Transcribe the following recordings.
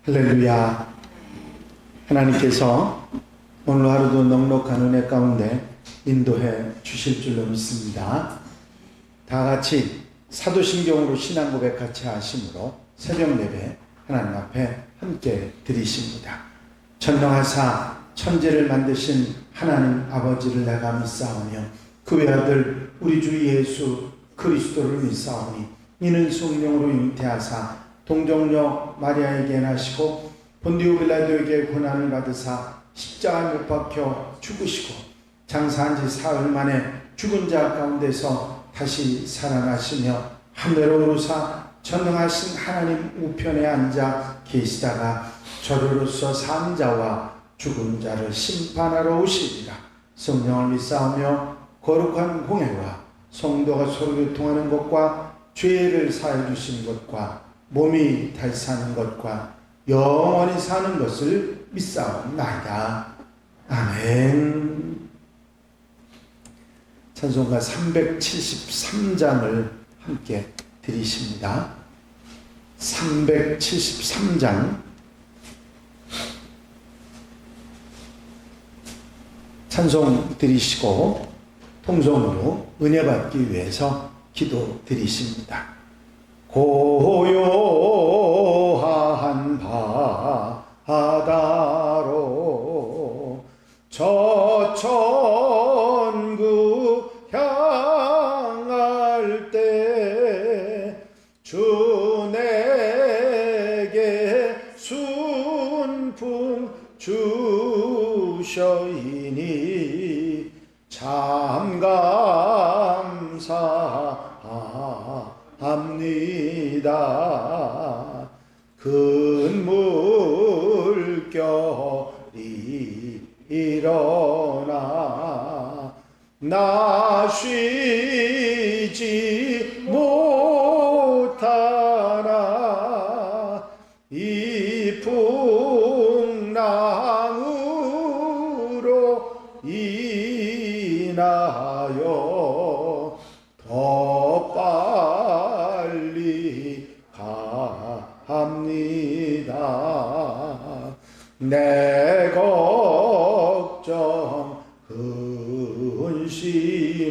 할렐루야. 하나님께서 오늘 하루도 넉넉한 은혜 가운데 인도해 주실 줄로 믿습니다. 다 같이 사도신경으로 신앙 고백 같이 하심으로 새벽 예배 하나님 앞에 함께 드리십니다. 전능하사 천지를 만드신 하나님 아버지를 내가 믿사오며 그 외아들 우리 주 예수 그리스도를 믿사오니 이는 성령으로 잉태하사 동정녀 마리아에게 나시고 본디오 빌라도에게 고난을 받으사 십자가에 못 박혀 죽으시고 장사한 지 사흘 만에 죽은 자 가운데서 다시 살아나시며 하늘로 오르사 전능하신 하나님 우편에 앉아 계시다가 저로서 산 자와 죽은 자를 심판하러 오시리라. 성령을 믿사오며 거룩한 공예와 성도가 서로 교통하는 것과 죄를 사해 주시는 것과 몸이 다시 사는 것과 영원히 사는 것을 믿사옵나이다. 아멘. 찬송가 373장을 함께 드리십니다. 373장 찬송 드리시고 통성으로 은혜 받기 위해서 기도 드리십니다. 고요한 바다로 저 천국 향할 때 주 내게 순풍 주셔이니 참 감사합니다. 큰 물결이 일어나 나 쉬지 못하나 이 풍랑으로 인하여 더 빨리 갑니다. 내 걱정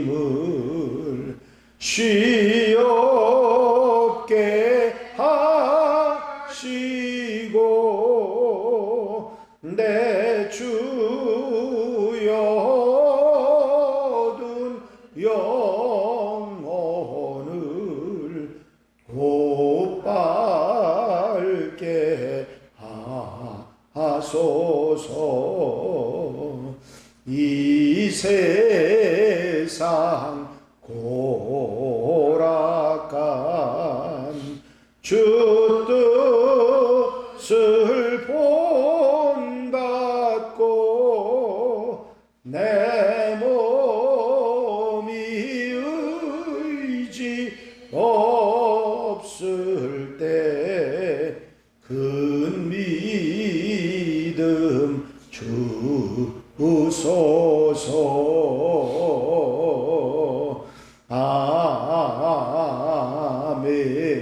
근심을 쉬옵게 하시고 내 주여둔 영혼을 곧바르게 하소서. 이 세상 고락한 주 뜻을 본받고 내 몸이 의지 없을 때 큰 믿음 주소서.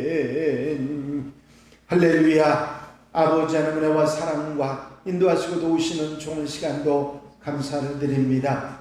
아멘. 할렐루야. 아버지 하나님의 은혜와 사랑과 인도하시고 도우시는 좋은 시간도 감사를 드립니다.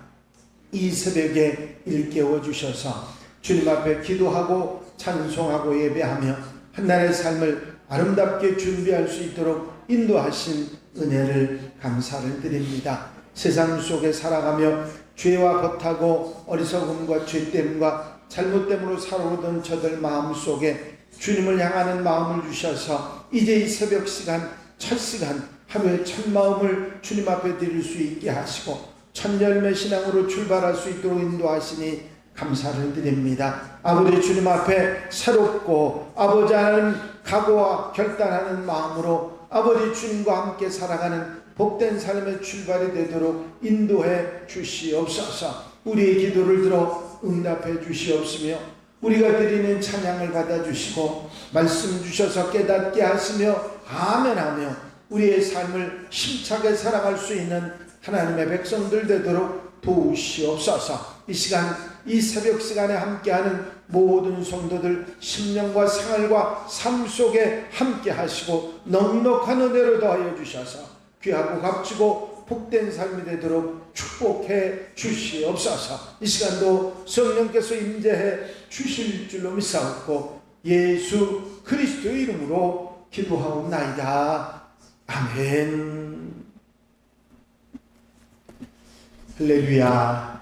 이 새벽에 일깨워 주셔서 주님 앞에 기도하고 찬송하고 예배하며 한날의 삶을 아름답게 준비할 수 있도록 인도하신 은혜를 감사를 드립니다. 세상 속에 살아가며 죄와 벗하고 어리석음과 죄됨과 잘못됨으로 살아오던 저들 마음속에 주님을 향하는 마음을 주셔서 이제 이 새벽 시간 첫 시간 하루의 첫 마음을 주님 앞에 드릴 수 있게 하시고 천열매 신앙으로 출발할 수 있도록 인도하시니 감사를 드립니다. 아버지 주님 앞에 새롭고 아버지 하나님 각오와 결단하는 마음으로 아버지 주님과 함께 살아가는 복된 삶의 출발이 되도록 인도해 주시옵소서. 우리의 기도를 들어 응답해 주시옵으며 우리가 드리는 찬양을 받아주시고 말씀 주셔서 깨닫게 하시며 아멘하며 우리의 삶을 힘차게 살아갈 수 있는 하나님의 백성들 되도록 도우시옵소서. 이 시간, 이 새벽 시간에 함께하는 모든 성도들 심령과 생활과 삶 속에 함께 하시고 넉넉한 은혜로 더하여 주셔서 귀하고 값지고 복된 삶이 되도록 축복해 주시옵소서. 이 시간도 성령께서 임재해 주실 줄로 믿사옵고 예수 그리스도의 이름으로 기도하옵나이다. 아멘. 할렐루야.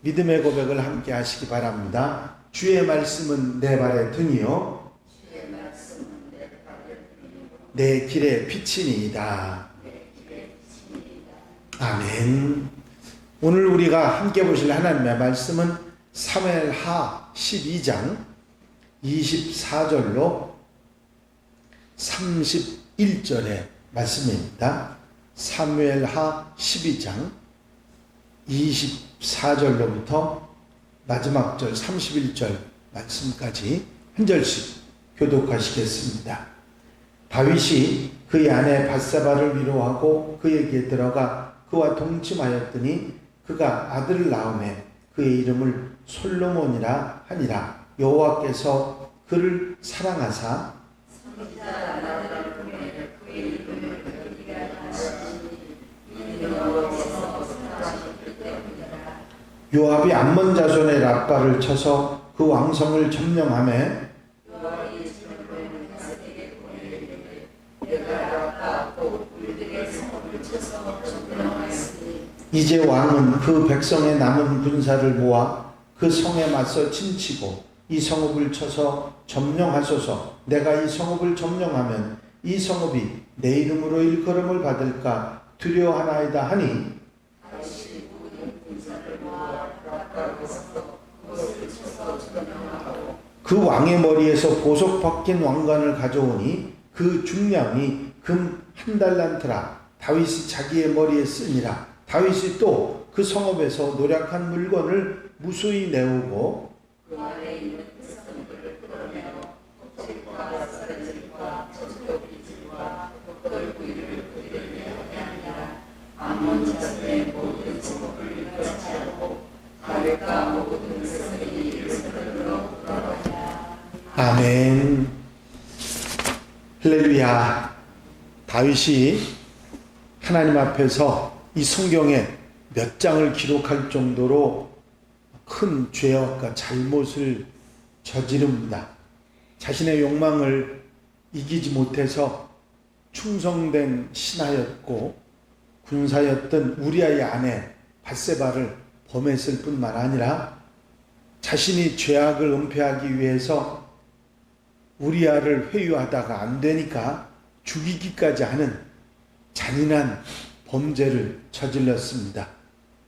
믿음의 고백을 함께 하시기 바랍니다. 주의 말씀은 내 발의 등이요 내 길의 빛이니이다. 아멘. 오늘 우리가 함께 보실 하나님의 말씀은 사무엘하 12장 24절로 31절의 말씀입니다. 사무엘하 12장 24절로부터 마지막 절 31절 말씀까지 한 절씩 교독하시겠습니다. 다윗이 그의 아내 밧세바를 위로하고 그에게 들어가 그와 동침하였더니 그가 아들을 낳음에 그의 이름을 솔로몬이라 하니라. 여호와께서 그를 사랑하사 요압이 암몬 자손의 라빠를 쳐서 그 왕성을 점령하매 이제 왕은 그 백성의 남은 군사를 모아 그 성에 맞서 침치고 이 성읍을 쳐서 점령하소서. 내가 이 성읍을 점령하면 이 성읍이 내 이름으로 일컬음을 받을까 두려워하나이다 하니 그 왕의 머리에서 보석 박힌 왕관을 가져오니 그 중량이 금 한 달란트라. 다윗이 자기의 머리에 쓰니라. 다윗이 또 그 성읍에서 노략한 물건을 무수히 내오고 그 안에 있는 백성들을 끌어내어 곡식과 쌀질과 저주로 비질과 덕걸 구이를 그들에게 하니라. 암몬 자손의 모든 성읍을 멸치하고 다윗과 모든 백성이 이스라엘로 돌아가니라. 아멘. 할렐루야. 다윗이 하나님 앞에서 이 성경에 몇 장을 기록할 정도로 큰 죄악과 잘못을 저지릅니다. 자신의 욕망을 이기지 못해서 충성된 신하였고 군사였던 우리아의 아내 밧세바를 범했을 뿐만 아니라 자신이 죄악을 은폐하기 위해서 우리아를 회유하다가 안 되니까 죽이기까지 하는 잔인한 범죄를 저질렀습니다.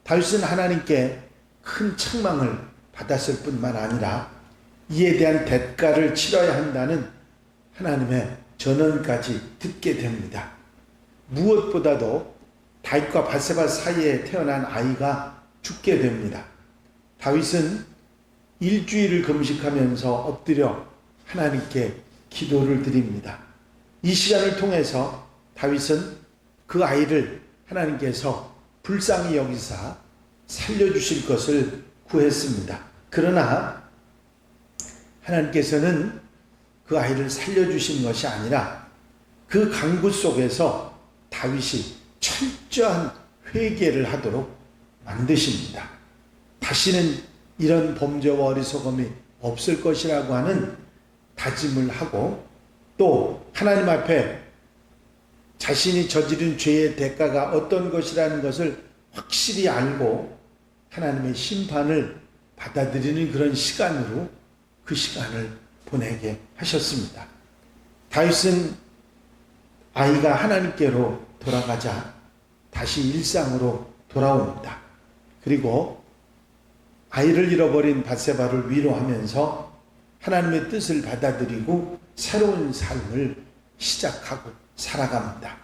다윗은 하나님께 큰 책망을 받았을 뿐만 아니라 이에 대한 대가를 치러야 한다는 하나님의 전언까지 듣게 됩니다. 무엇보다도 다윗과 밧세바 사이에 태어난 아이가 죽게 됩니다. 다윗은 일주일을 금식하면서 엎드려 하나님께 기도를 드립니다. 이 시간을 통해서 다윗은 그 아이를 하나님께서 불쌍히 여기사 살려주실 것을 구했습니다. 그러나 하나님께서는 그 아이를 살려주신 것이 아니라 그 강구 속에서 다윗이 철저한 회개를 하도록 만드십니다. 다시는 이런 범죄와 어리석음이 없을 것이라고 하는 다짐을 하고 또 하나님 앞에 자신이 저지른 죄의 대가가 어떤 것이라는 것을 확실히 알고 하나님의 심판을 받아들이는 그런 시간으로 그 시간을 보내게 하셨습니다. 다윗은 아이가 하나님께로 돌아가자 다시 일상으로 돌아옵니다. 그리고 아이를 잃어버린 밧세바를 위로하면서 하나님의 뜻을 받아들이고 새로운 삶을 시작하고 살아갑니다.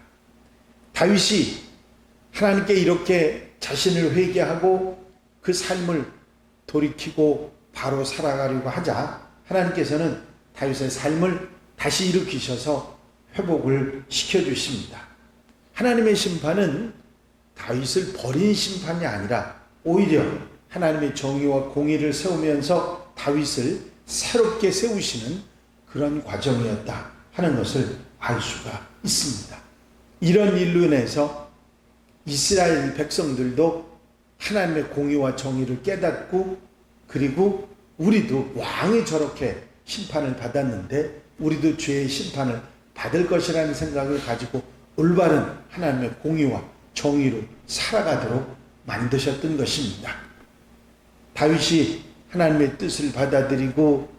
다윗이 하나님께 이렇게 자신을 회개하고 그 삶을 돌이키고 바로 살아가려고 하자 하나님께서는 다윗의 삶을 다시 일으키셔서 회복을 시켜주십니다. 하나님의 심판은 다윗을 버린 심판이 아니라 오히려 하나님의 정의와 공의를 세우면서 다윗을 새롭게 세우시는 그런 과정이었다 하는 것을 알 수가 있습니다. 이런 일로 인해서 이스라엘 백성들도 하나님의 공의와 정의를 깨닫고, 그리고 우리도 왕이 저렇게 심판을 받았는데 우리도 죄의 심판을 받을 것이라는 생각을 가지고 올바른 하나님의 공의와 정의로 살아가도록 만드셨던 것입니다. 다윗이 하나님의 뜻을 받아들이고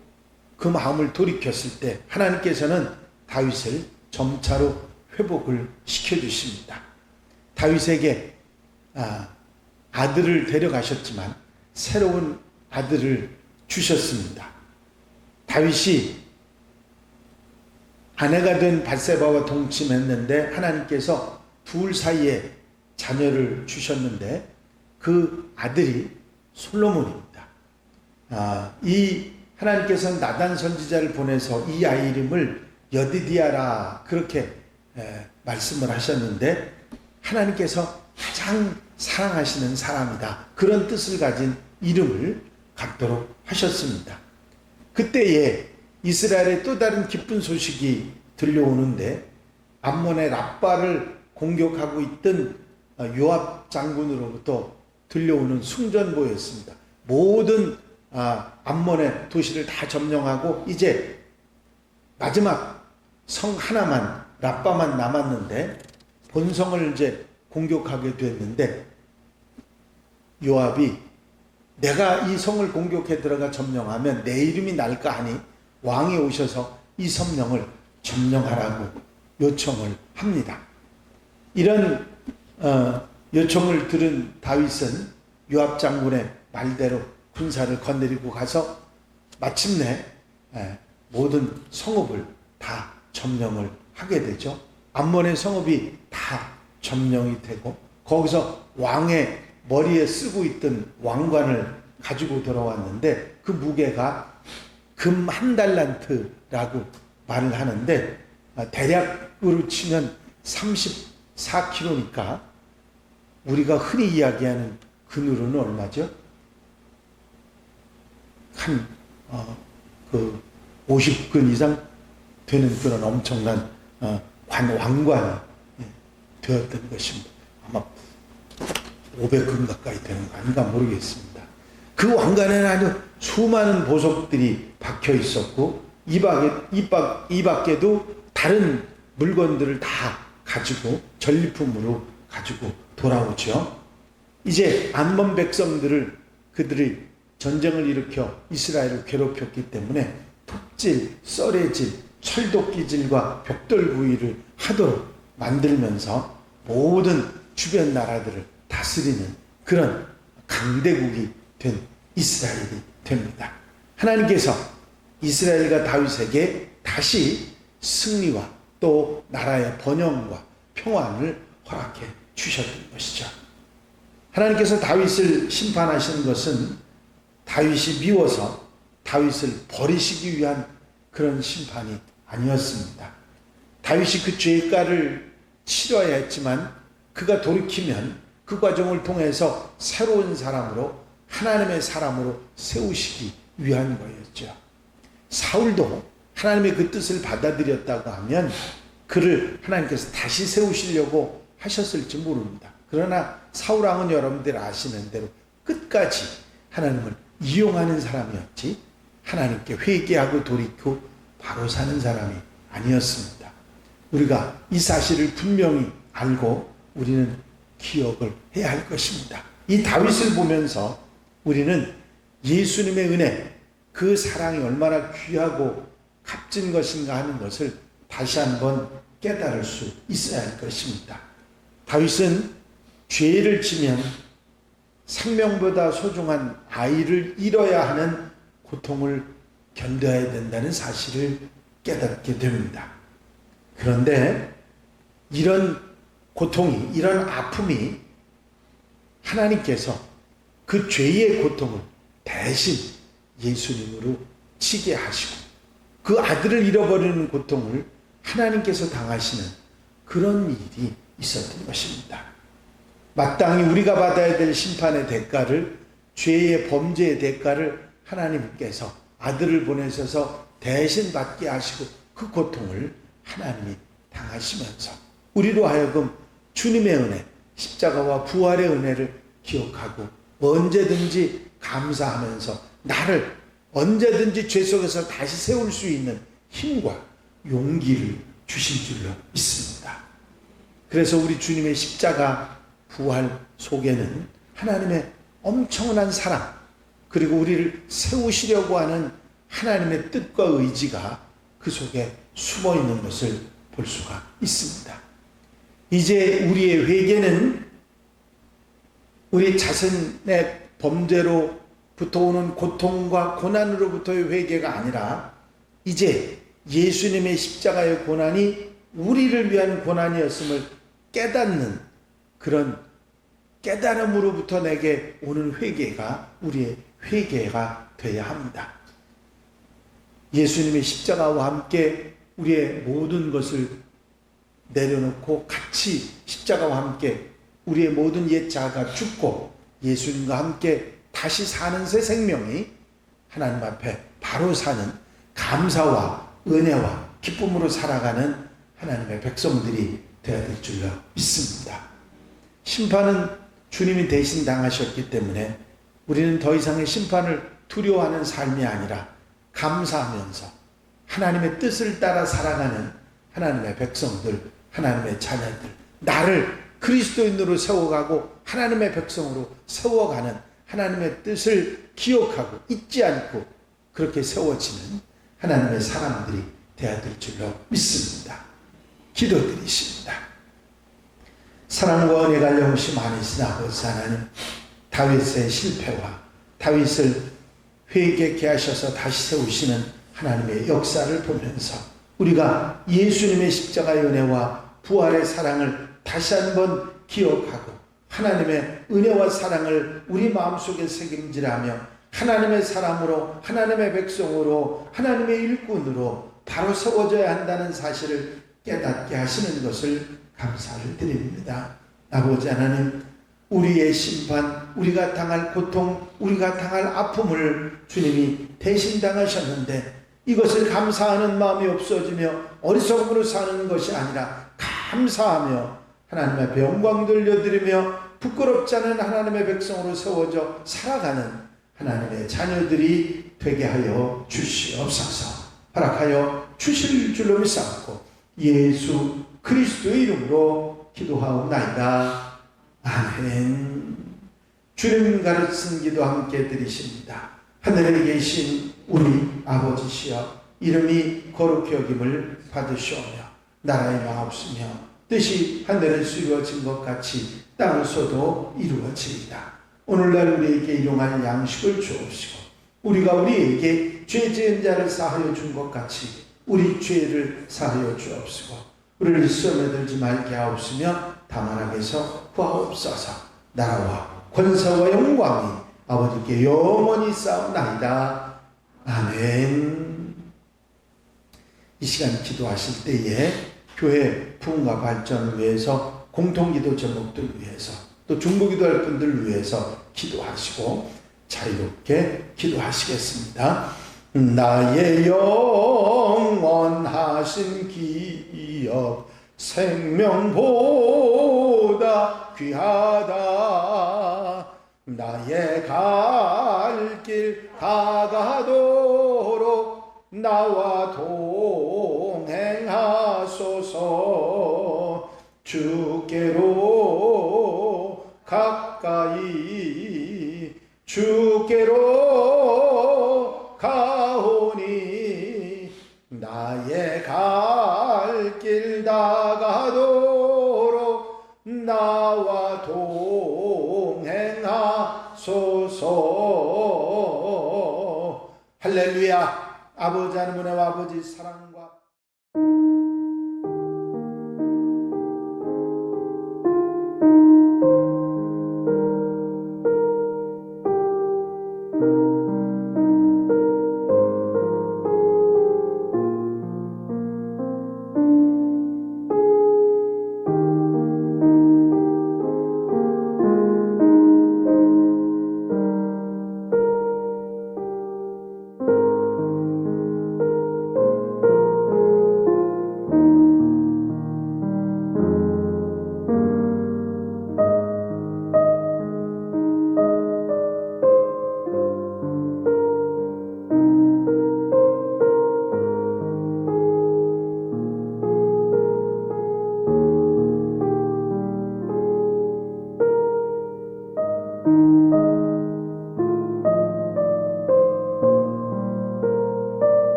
그 마음을 돌이켰을 때 하나님께서는 다윗을 점차로 회복을 시켜주십니다. 다윗에게 아들을 데려가셨지만 새로운 아들을 주셨습니다. 다윗이 아내가 된 bat세바와 동침했는데 하나님께서 둘 사이에 자녀를 주셨는데 그 아들이 솔로몬입니다. 이 하나님께서는 나단 선지자를 보내서 이 아이 이름을 여디디아라 그렇게 말씀을 하셨는데, 하나님께서 가장 사랑하시는 사람이다 그런 뜻을 가진 이름을 갖도록 하셨습니다. 그때에 이스라엘의 또 다른 기쁜 소식이 들려오는데, 암몬의 랍바를 공격하고 있던 요압 장군으로부터 들려오는 승전보였습니다. 모든 암몬의 도시를 다 점령하고 이제 마지막 성 하나만, 랍바만 남았는데 본성을 이제 공격하게 됐는데, 요압이 내가 이 성을 공격해 들어가 점령하면 내 이름이 날까 하니 왕이 오셔서 이 성령을 점령하라고 요청을 합니다. 이런 요청을 들은 다윗은 요압 장군의 말대로 군사를 거느리고 가서 마침내 모든 성읍을 다 점령을 하게 되죠. 암몬의 성읍이 다 점령이 되고 거기서 왕의 머리에 쓰고 있던 왕관을 가지고 돌아왔는데 그 무게가 금 1달란트라고 말을 하는데 대략으로 치면 34kg니까 우리가 흔히 이야기하는 근으로는 얼마죠? 한 50근 이상 되는 그런 엄청난 왕관이 되었던 것입니다. 아마 500근 가까이 되는 거 아닌가 모르겠습니다. 그 왕관에는 아주 수많은 보석들이 박혀 있었고 이 밖에도 다른 물건들을 다 가지고 전리품으로 가지고 돌아오죠. 이제 암몬 백성들을 그들이 전쟁을 일으켜 이스라엘을 괴롭혔기 때문에 톱질, 썰해질, 철도끼질과 벽돌구이를 하도록 만들면서 모든 주변 나라들을 다스리는 그런 강대국이 된 이스라엘이 됩니다. 하나님께서 이스라엘과 다윗에게 다시 승리와 또 나라의 번영과 평안을 허락해 주셨던 것이죠. 하나님께서 다윗을 심판하시는 것은 다윗이 미워서 다윗을 버리시기 위한 그런 심판이 아니었습니다. 다윗이 그 죄가를 치러야 했지만 그가 돌이키면 그 과정을 통해서 새로운 사람으로 하나님의 사람으로 세우시기 위한 거였죠. 사울도 하나님의 그 뜻을 받아들였다고 하면 그를 하나님께서 다시 세우시려고 하셨을지 모릅니다. 그러나 사울왕은 여러분들 아시는 대로 끝까지 하나님을 이용하는 사람이었지 하나님께 회개하고 돌이키고 바로 사는 사람이 아니었습니다. 우리가 이 사실을 분명히 알고 우리는 기억을 해야 할 것입니다. 이 다윗을 보면서 우리는 예수님의 은혜, 그 사랑이 얼마나 귀하고 값진 것인가 하는 것을 다시 한번 깨달을 수 있어야 할 것입니다. 다윗은 죄를 지면 생명보다 소중한 아이를 잃어야 하는 고통을 견뎌야 된다는 사실을 깨닫게 됩니다. 그런데 이런 고통이, 이런 아픔이 하나님께서 그 죄의 고통을 대신 예수님으로 치게 하시고 그 아들을 잃어버리는 고통을 하나님께서 당하시는 그런 일이 있었던 것입니다. 마땅히 우리가 받아야 될 심판의 대가를, 죄의 범죄의 대가를 하나님께서 아들을 보내셔서 대신 받게 하시고 그 고통을 하나님이 당하시면서 우리로 하여금 주님의 은혜, 십자가와 부활의 은혜를 기억하고 언제든지 감사하면서 나를 언제든지 죄 속에서 다시 세울 수 있는 힘과 용기를 주실 줄로 믿습니다. 그래서 우리 주님의 십자가 부활 속에는 하나님의 엄청난 사랑, 그리고 우리를 세우시려고 하는 하나님의 뜻과 의지가 그 속에 숨어 있는 것을 볼 수가 있습니다. 이제 우리의 회개는 우리 자신의 범죄로부터 오는 고통과 고난으로부터의 회개가 아니라 이제 예수님의 십자가의 고난이 우리를 위한 고난이었음을 깨닫는 그런 깨달음으로부터 내게 오는 회개가 우리의 회개가 되어야 합니다. 예수님의 십자가와 함께 우리의 모든 것을 내려놓고 같이 십자가와 함께 우리의 모든 옛 자아가 죽고 예수님과 함께 다시 사는 새 생명이 하나님 앞에 바로 사는 감사와 은혜와 기쁨으로 살아가는 하나님의 백성들이 되어야 될 줄로 믿습니다. 심판은 주님이 대신 당하셨기 때문에 우리는 더 이상의 심판을 두려워하는 삶이 아니라 감사하면서 하나님의 뜻을 따라 살아가는 하나님의 백성들, 하나님의 자녀들, 나를 그리스도인으로 세워가고 하나님의 백성으로 세워가는 하나님의 뜻을 기억하고 잊지 않고 그렇게 세워지는 하나님의 사람들이 되어야 될 줄로 믿습니다. 기도드리십니다. 사랑과 은혜가 영시 많으신 아버지 하나님, 다윗의 실패와 다윗을 회개케 하셔서 다시 세우시는 하나님의 역사를 보면서 우리가 예수님의 십자가의 은혜와 부활의 사랑을 다시 한번 기억하고 하나님의 은혜와 사랑을 우리 마음속에 새김질하며 하나님의 사람으로, 하나님의 백성으로, 하나님의 일꾼으로 바로 세워져야 한다는 사실을 깨닫게 하시는 것을 감사를 드립니다. 아버지 하나님, 우리의 심판, 우리가 당할 고통, 우리가 당할 아픔을 주님이 대신 당하셨는데 이것을 감사하는 마음이 없어지며 어리석음으로 사는 것이 아니라 감사하며 하나님 앞에 영광 돌려드리며 부끄럽지 않은 하나님의 백성으로 세워져 살아가는 하나님의 자녀들이 되게 하여 주시옵소서. 허락하여 주실 줄로 믿사옵고 예수 그리스도의 이름으로 기도하옵나이다. 아멘. 주님 가르친 기도 함께 드리십니다. 하늘에 계신 우리 아버지시여, 이름이 거룩히 여김을 받으시오며 나라의 마옵시며 뜻이 하늘에서 이루어진 것 같이 땅에서도 이루어지이다. 오늘날 우리에게 일용할 양식을 주옵시고 우리가 우리에게 죄 지은 자를 사하여 준 것 같이 우리 죄를 사하여 주옵시고 우리를 시험에 들지 말게 하옵시며 다만 악에서 구하옵소서. 나라와 권세와 영광이 아버지께 영원히 쌓옵나이다. 아멘. 이 시간 기도하실 때에 교회 부흥과 발전을 위해서, 공통기도 제목들 위해서, 또 중보기도할 분들 위해서 기도하시고 자유롭게 기도하시겠습니다. 나의 영원하신 기업 생명보다 귀하다. 나의 갈 길 다가도록 나와 동행하소서. 주께로 가까이 주께로 가오니 나의 갈 길 다가도록 나와 동행하소서. 할렐루야. 아버지 하나님의 아버지 사랑과